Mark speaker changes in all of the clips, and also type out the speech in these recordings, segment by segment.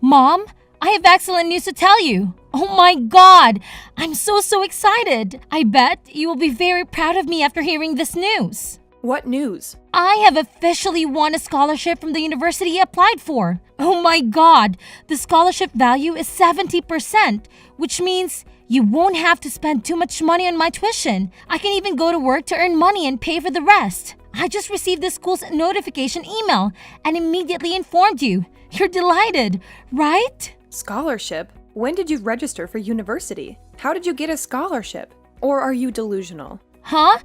Speaker 1: Mom, I have excellent news to tell you. Oh my God, I'm so excited. I bet you will be very proud of me after hearing this news.
Speaker 2: What news?
Speaker 1: I have officially won a scholarship from the university I applied for. Oh my God, the scholarship value is 70%, which means you won't have to spend too much money on my tuition. I can even go to work to earn money and pay for the rest. I just received the school's notification email and immediately informed you. You're delighted, right?
Speaker 2: Scholarship? When did you register for university? How did you get a scholarship? Or are you delusional?
Speaker 1: Huh?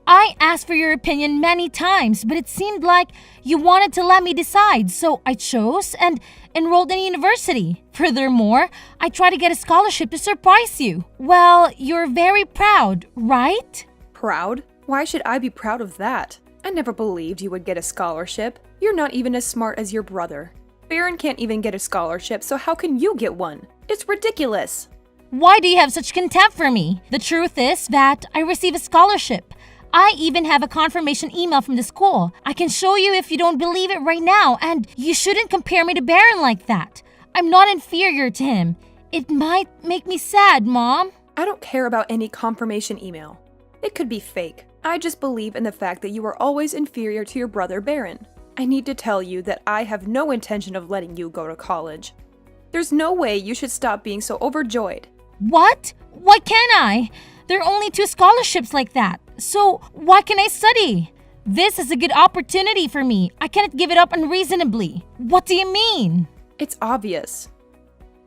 Speaker 1: I asked for your opinion many times, but it seemed like you wanted to let me decide, so I chose and enrolled in university. Furthermore, I tried to get a scholarship to surprise you. Well, you're very proud, right?
Speaker 2: Proud? Why should I be proud of that? I never believed you would get a scholarship. You're not even as smart as your brother. Baron can't even get a scholarship, so how can you get one? It's ridiculous.
Speaker 1: Why do you have such contempt for me? The truth is that I received a scholarship. I even have a confirmation email from the school. I can show you if you don't believe it right now, and you shouldn't compare me to Baron like that. I'm not inferior to him. It might make me sad, Mom.
Speaker 2: I don't care about any confirmation email. It could be fake. I just believe in the fact that you are always inferior to your brother Baron. I need to tell you that I have no intention of letting you go to college. There's no way you should stop being so overjoyed.
Speaker 1: What? Why can't I? There are only 2 scholarships like that. So why can I study? This is a good opportunity for me. I cannot give it up unreasonably. What do you mean?
Speaker 2: It's obvious.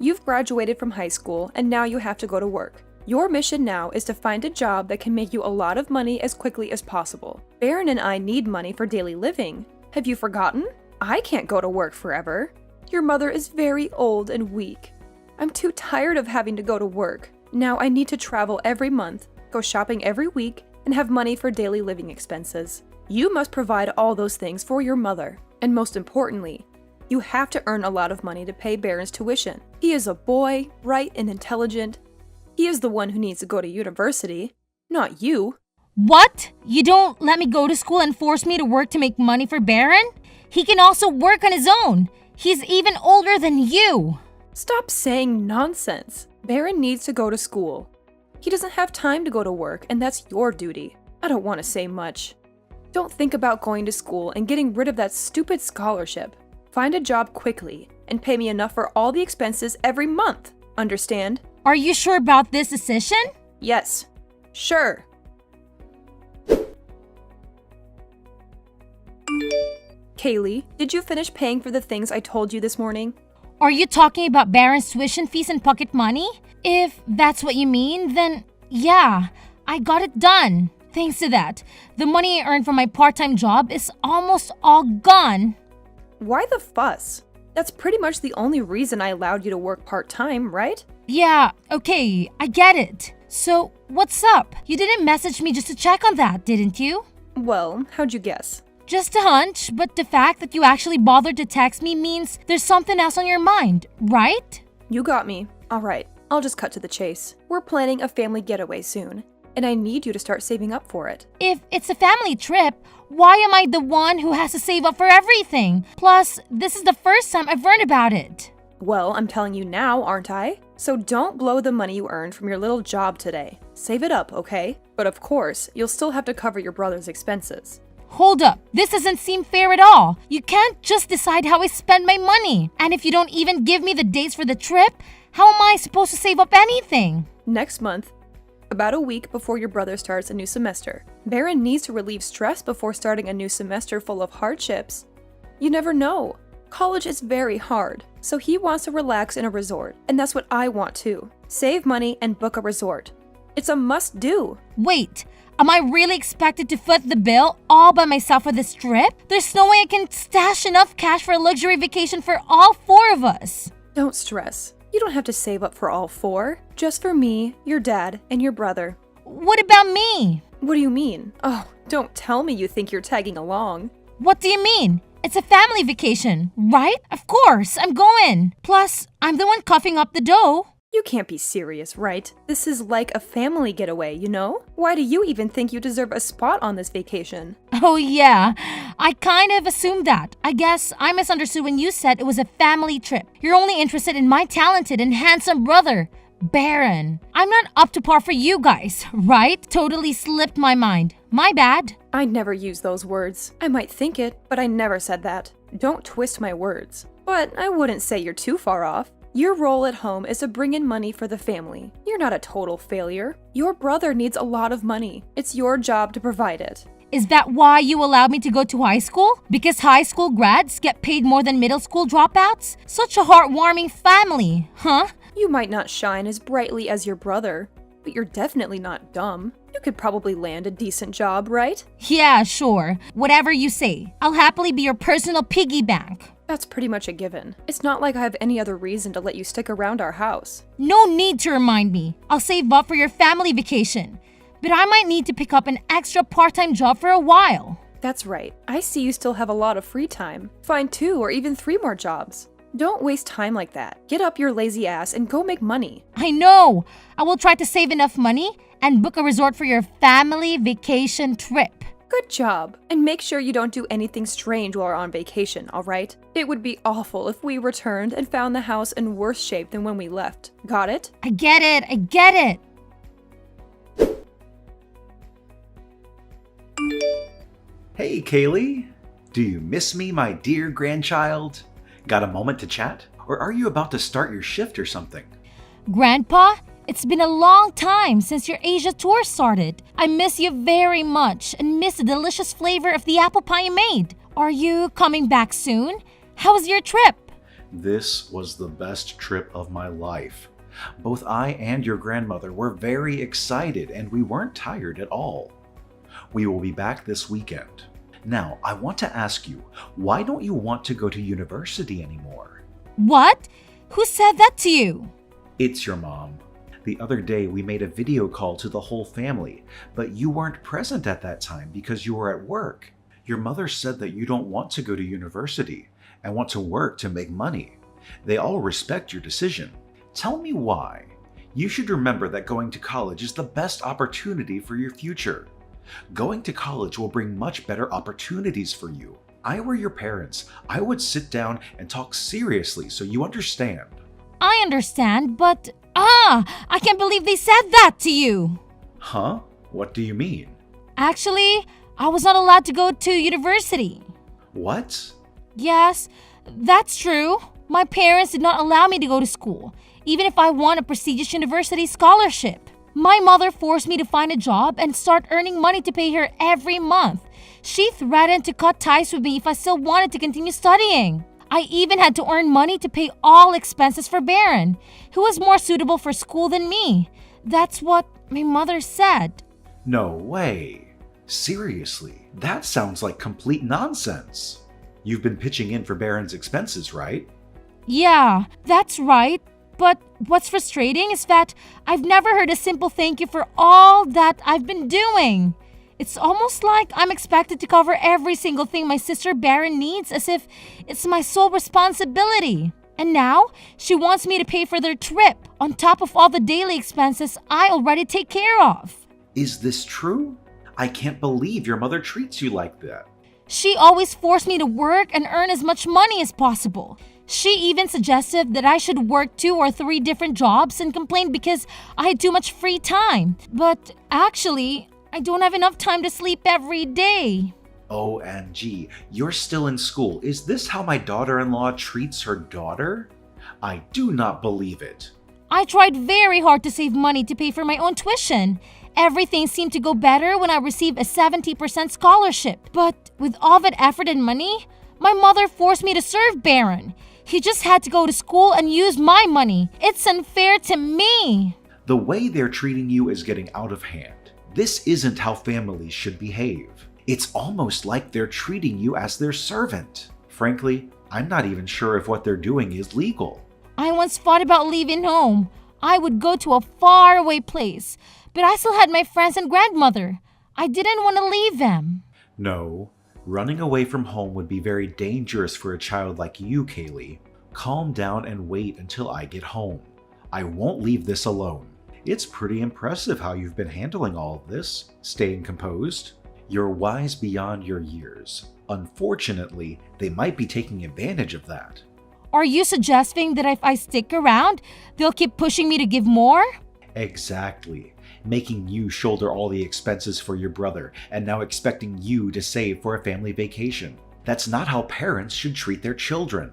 Speaker 2: You've graduated from high school and now you have to go to work. Your mission now is to find a job that can make you a lot of money as quickly as possible. Baron and I need money for daily living. Have you forgotten? I can't go to work forever. Your mother is very old and weak. I'm too tired of having to go to work. Now I need to travel every month, go shopping every week, and have money for daily living expenses. You must provide all those things for your mother. And most importantly, you have to earn a lot of money to pay Baron's tuition. He is a boy, bright and intelligent. He is the one who needs to go to university, not you.
Speaker 1: What? You don't let me go to school and force me to work to make money for Baron? He can also work on his own. He's even older than you.
Speaker 2: Stop saying nonsense. Baron needs to go to school. He doesn't have time to go to work, and that's your duty. I don't want to say much. Don't think about going to school and getting rid of that stupid scholarship. Find a job quickly and pay me enough for all the expenses every month. Understand?
Speaker 1: Are you sure about this decision?
Speaker 2: Yes. Sure. Kaylee, did you finish paying for the things I told you this morning?
Speaker 1: Are you talking about Baron's tuition fees and pocket money? If that's what you mean, then yeah, I got it done. Thanks to that, the money I earned from my part-time job is almost all gone.
Speaker 2: Why the fuss? That's pretty much the only reason I allowed you to work part-time, right?
Speaker 1: Yeah, okay, I get it. So, what's up? You didn't message me just to check on that, didn't you?
Speaker 2: Well, how'd you guess?
Speaker 1: Just a hunch, but the fact that you actually bothered to text me means there's something else on your mind, right?
Speaker 2: You got me. All right, I'll just cut to the chase. We're planning a family getaway soon, and I need you to start saving up for it.
Speaker 1: If it's a family trip, why am I the one who has to save up for everything? Plus, this is the first time I've learned about it.
Speaker 2: Well, I'm telling you now, aren't I? So don't blow the money you earned from your little job today. Save it up, okay? But of course, you'll still have to cover your brother's expenses.
Speaker 1: Hold up, this doesn't seem fair at all. You can't just decide how I spend my money. And if you don't even give me the dates for the trip, how am I supposed to save up anything?
Speaker 2: Next month, about a week before your brother starts a new semester. Baron needs to relieve stress before starting a new semester full of hardships. You never know. College is very hard, so he wants to relax in a resort, and that's what I want too. Save money and book a resort. It's a must-do.
Speaker 1: Wait, am I really expected to foot the bill all by myself for this trip? There's no way I can stash enough cash for a luxury vacation for all 4 of us.
Speaker 2: Don't stress. You don't have to save up for all 4. Just for me, your dad, and your brother.
Speaker 1: What about me?
Speaker 2: What do you mean? Oh, don't tell me you think you're tagging along.
Speaker 1: What do you mean? It's a family vacation, right? Of course, I'm going. Plus, I'm the one coughing up the dough.
Speaker 2: You can't be serious, right? This is like a family getaway, you know? Why do you even think you deserve a spot on this vacation?
Speaker 1: Oh, yeah. I kind of assumed that. I guess I misunderstood when you said it was a family trip. You're only interested in my talented and handsome brother, Baron. I'm not up to par for you guys, right? Totally slipped my mind. My bad.
Speaker 2: I'd never use those words. I might think it, but I never said that. Don't twist my words. But I wouldn't say you're too far off. Your role at home is to bring in money for the family. You're not a total failure. Your brother needs a lot of money. It's your job to provide it.
Speaker 1: Is that why you allowed me to go to high school? Because high school grads get paid more than middle school dropouts? Such a heartwarming family, huh?
Speaker 2: You might not shine as brightly as your brother, but you're definitely not dumb. You could probably land a decent job, right?
Speaker 1: Yeah, sure. Whatever you say. I'll happily be your personal piggy bank.
Speaker 2: That's pretty much a given. It's not like I have any other reason to let you stick around our house.
Speaker 1: No need to remind me. I'll save up for your family vacation. But I might need to pick up an extra part-time job for a while.
Speaker 2: That's right. I see you still have a lot of free time. Find 2 or even 3 more jobs. Don't waste time like that. Get up your lazy ass and go make money.
Speaker 1: I know. I will try to save enough money and book a resort for your family vacation trip.
Speaker 2: Good job. And make sure you don't do anything strange while we're on vacation, alright? It would be awful if we returned and found the house in worse shape than when we left. Got it?
Speaker 1: I get it. I get it.
Speaker 3: Hey, Kaylee. Do you miss me, my dear grandchild? Got a moment to chat? Or are you about to start your shift or something?
Speaker 1: Grandpa, it's been a long time since your Asia tour started. I miss you very much and miss the delicious flavor of the apple pie you made. Are you coming back soon? How was your trip?
Speaker 3: This was the best trip of my life. Both I and your grandmother were very excited and we weren't tired at all. We will be back this weekend. Now, I want to ask you, why don't you want to go to university anymore?
Speaker 1: What? Who said that to you?
Speaker 3: It's your mom. The other day we made a video call to the whole family, but you weren't present at that time because you were at work. Your mother said that you don't want to go to university and want to work to make money. They all respect your decision. Tell me why. You should remember that going to college is the best opportunity for your future. Going to college will bring much better opportunities for you. I were your parents, I would sit down and talk seriously so you understand.
Speaker 1: I understand, but I can't believe they said that to you.
Speaker 3: Huh? What do you mean?
Speaker 1: Actually, I was not allowed to go to university.
Speaker 3: What?
Speaker 1: Yes, that's true. My parents did not allow me to go to school, even if I won a prestigious university scholarship. My mother forced me to find a job and start earning money to pay her every month. She threatened to cut ties with me if I still wanted to continue studying. I even had to earn money to pay all expenses for Baron, who was more suitable for school than me. That's what my mother said.
Speaker 3: No way. Seriously, that sounds like complete nonsense. You've been pitching in for Baron's expenses, right?
Speaker 1: Yeah, that's right. But what's frustrating is that I've never heard a simple thank you for all that I've been doing. It's almost like I'm expected to cover every single thing my sister Baron needs as if it's my sole responsibility. And now, she wants me to pay for their trip on top of all the daily expenses I already take care of.
Speaker 3: Is this true? I can't believe your mother treats you like that.
Speaker 1: She always forced me to work and earn as much money as possible. She even suggested that I should work 2 or 3 different jobs and complained because I had too much free time. But actually, I don't have enough time to sleep every day.
Speaker 3: OMG, you're still in school. Is this how my daughter-in-law treats her daughter? I do not believe it.
Speaker 1: I tried very hard to save money to pay for my own tuition. Everything seemed to go better when I received a 70% scholarship. But with all that effort and money, my mother forced me to serve Baron. He just had to go to school and use my money. It's unfair to me.
Speaker 3: The way they're treating you is getting out of hand. This isn't how families should behave. It's almost like they're treating you as their servant. Frankly, I'm not even sure if what they're doing is legal.
Speaker 1: I once thought about leaving home. I would go to a faraway place, but I still had my friends and grandmother. I didn't want to leave them.
Speaker 3: No, running away from home would be very dangerous for a child like you, Kaylee. Calm down and wait until I get home. I won't leave this alone. It's pretty impressive how you've been handling all of this, staying composed. You're wise beyond your years. Unfortunately, they might be taking advantage of that.
Speaker 1: Are you suggesting that if I stick around, they'll keep pushing me to give more?
Speaker 3: Exactly. Making you shoulder all the expenses for your brother and now expecting you to save for a family vacation. That's not how parents should treat their children.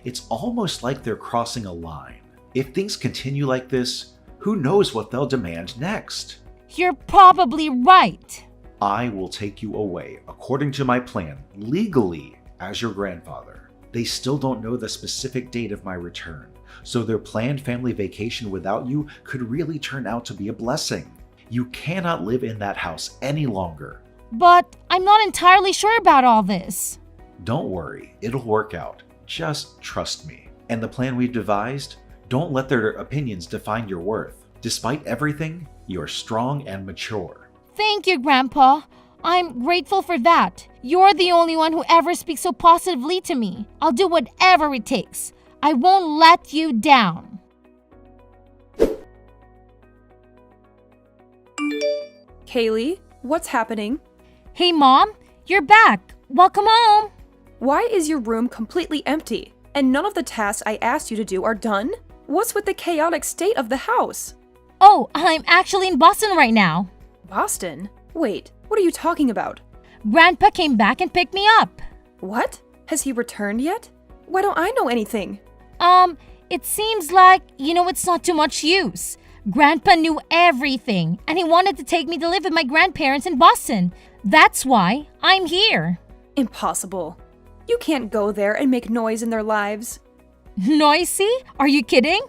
Speaker 3: It's almost like they're crossing a line. If things continue like this, who knows what they'll demand next?
Speaker 1: You're probably right.
Speaker 3: I will take you away, according to my plan, legally, as your grandfather. They still don't know the specific date of my return, so their planned family vacation without you could really turn out to be a blessing. You cannot live in that house any longer.
Speaker 1: But I'm not entirely sure about all this.
Speaker 3: Don't worry, it'll work out. Just trust me. And the plan we've devised, don't let their opinions define your worth. Despite everything, you're strong and mature.
Speaker 1: Thank you, Grandpa. I'm grateful for that. You're the only one who ever speaks so positively to me. I'll do whatever it takes. I won't let you down.
Speaker 2: Kaylee, what's happening?
Speaker 1: Hey, Mom, you're back. Welcome home.
Speaker 2: Why is your room completely empty? And none of the tasks I asked you to do are done? What's with the chaotic state of the house?
Speaker 1: Oh, I'm actually in Boston right now.
Speaker 2: Boston? Wait, what are you talking about?
Speaker 1: Grandpa came back and picked me up.
Speaker 2: What? Has he returned yet? Why don't I know anything?
Speaker 1: It seems like, it's not too much use. Grandpa knew everything, and he wanted to take me to live with my grandparents in Boston. That's why I'm here.
Speaker 2: Impossible. You can't go there and make noise in their lives.
Speaker 1: Noisy? Are you kidding?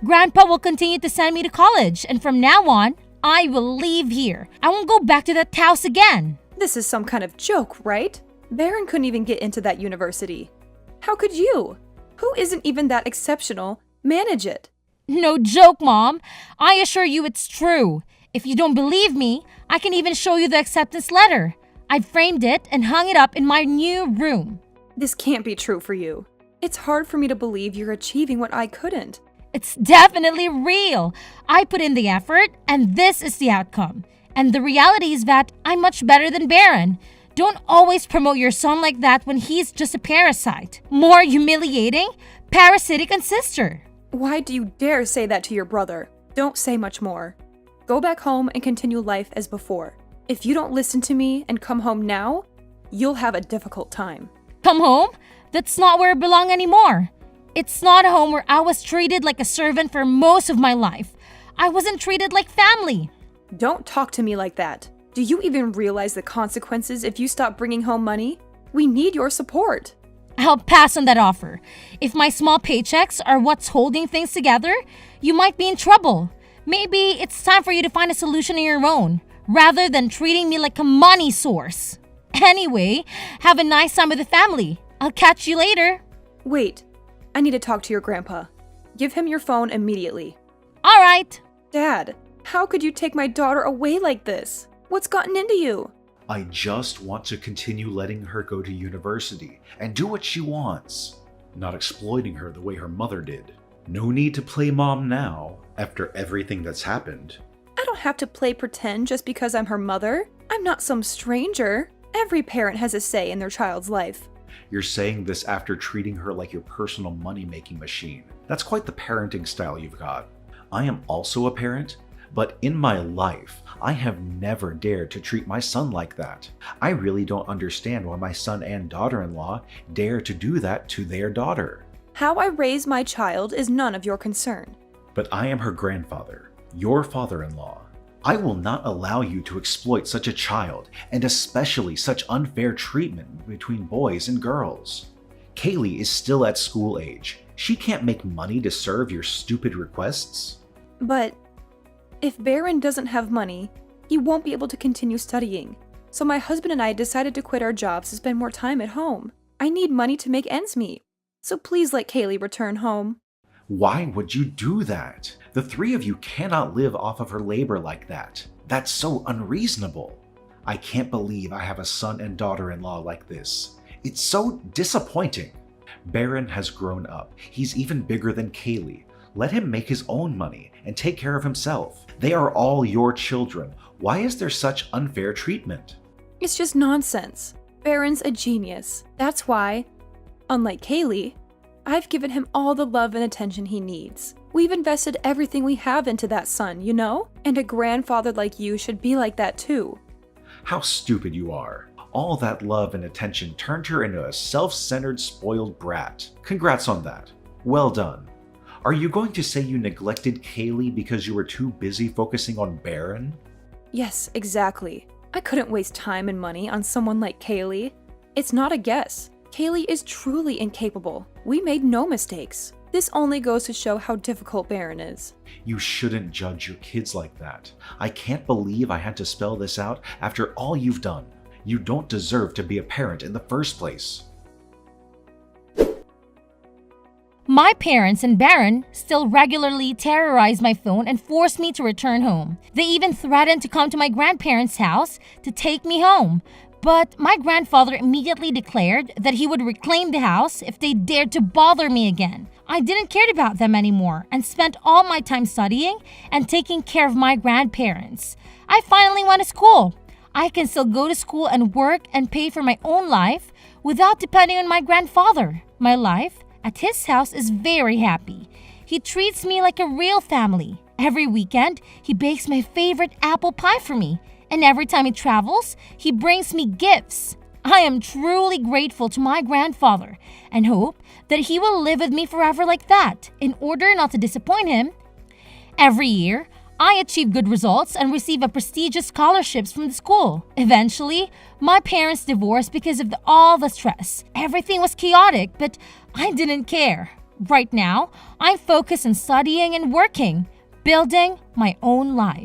Speaker 1: Grandpa will continue to send me to college, and from now on, I will leave here. I won't go back to that house again.
Speaker 2: This is some kind of joke, right? Baron couldn't even get into that university. How could you, who isn't even that exceptional, manage it?
Speaker 1: No joke, Mom. I assure you it's true. If you don't believe me, I can even show you the acceptance letter. I framed it and hung it up in my new room.
Speaker 2: This can't be true for you. It's hard for me to believe you're achieving what I couldn't.
Speaker 1: It's definitely real. I put in the effort, and this is the outcome. And the reality is that I'm much better than Baron. Don't always promote your son like that when he's just a parasite. More humiliating, parasitic, and sister.
Speaker 2: Why do you dare say that to your brother? Don't say much more. Go back home and continue life as before. If you don't listen to me and come home now, you'll have a difficult time.
Speaker 1: Come home? That's not where I belong anymore. It's not a home where I was treated like a servant for most of my life. I wasn't treated like family.
Speaker 2: Don't talk to me like that. Do you even realize the consequences if you stop bringing home money? We need your support.
Speaker 1: I'll pass on that offer. If my small paychecks are what's holding things together, you might be in trouble. Maybe it's time for you to find a solution on your own, rather than treating me like a money source. Anyway, have a nice time with the family. I'll catch you later.
Speaker 2: Wait, I need to talk to your grandpa. Give him your phone immediately.
Speaker 1: All right.
Speaker 2: Dad, how could you take my daughter away like this? What's gotten into you?
Speaker 3: I just want to continue letting her go to university and do what she wants, not exploiting her the way her mother did. No need to play mom now, after everything that's happened.
Speaker 2: I don't have to play pretend just because I'm her mother. I'm not some stranger. Every parent has a say in their child's life.
Speaker 3: You're saying this after treating her like your personal money-making machine. That's quite the parenting style you've got. I am also a parent, but in my life, I have never dared to treat my son like that. I really don't understand why my son and daughter-in-law dare to do that to their daughter.
Speaker 2: How I raise my child is none of your concern.
Speaker 3: But I am her grandfather, your father-in-law. I will not allow you to exploit such a child, and especially such unfair treatment between boys and girls. Kaylee is still at school age. She can't make money to serve your stupid requests.
Speaker 2: But if Baron doesn't have money, he won't be able to continue studying. So my husband and I decided to quit our jobs to spend more time at home. I need money to make ends meet. So please let Kaylee return home.
Speaker 3: Why would you do that? The three of you cannot live off of her labor like that. That's so unreasonable. I can't believe I have a son and daughter-in-law like this. It's so disappointing. Baron has grown up. He's even bigger than Kaylee. Let him make his own money and take care of himself. They are all your children. Why is there such unfair treatment?
Speaker 2: It's just nonsense. Baron's a genius. That's why, unlike Kaylee, I've given him all the love and attention he needs. We've invested everything we have into that son, you know? And a grandfather like you should be like that too.
Speaker 3: How stupid you are. All that love and attention turned her into a self-centered, spoiled brat. Congrats on that. Well done. Are you going to say you neglected Kaylee because you were too busy focusing on Baron?
Speaker 2: Yes, exactly. I couldn't waste time and money on someone like Kaylee. It's not a guess. Kaylee is truly incapable. We made no mistakes. This only goes to show how difficult Baron is.
Speaker 3: You shouldn't judge your kids like that. I can't believe I had to spell this out after all you've done. You don't deserve to be a parent in the first place.
Speaker 1: My parents and Baron still regularly terrorize my phone and force me to return home. They even threatened to come to my grandparents' house to take me home. But my grandfather immediately declared that he would reclaim the house if they dared to bother me again. I didn't care about them anymore and spent all my time studying and taking care of my grandparents. I finally went to school. I can still go to school and work and pay for my own life without depending on my grandfather. My life at his house is very happy. He treats me like a real family. Every weekend, he bakes my favorite apple pie for me. And every time he travels, he brings me gifts. I am truly grateful to my grandfather and hope that he will live with me forever like that in order not to disappoint him. Every year, I achieve good results and receive a prestigious scholarships from the school. Eventually, my parents divorced because of all the stress. Everything was chaotic, but I didn't care. Right now, I'm focused on studying and working, building my own life.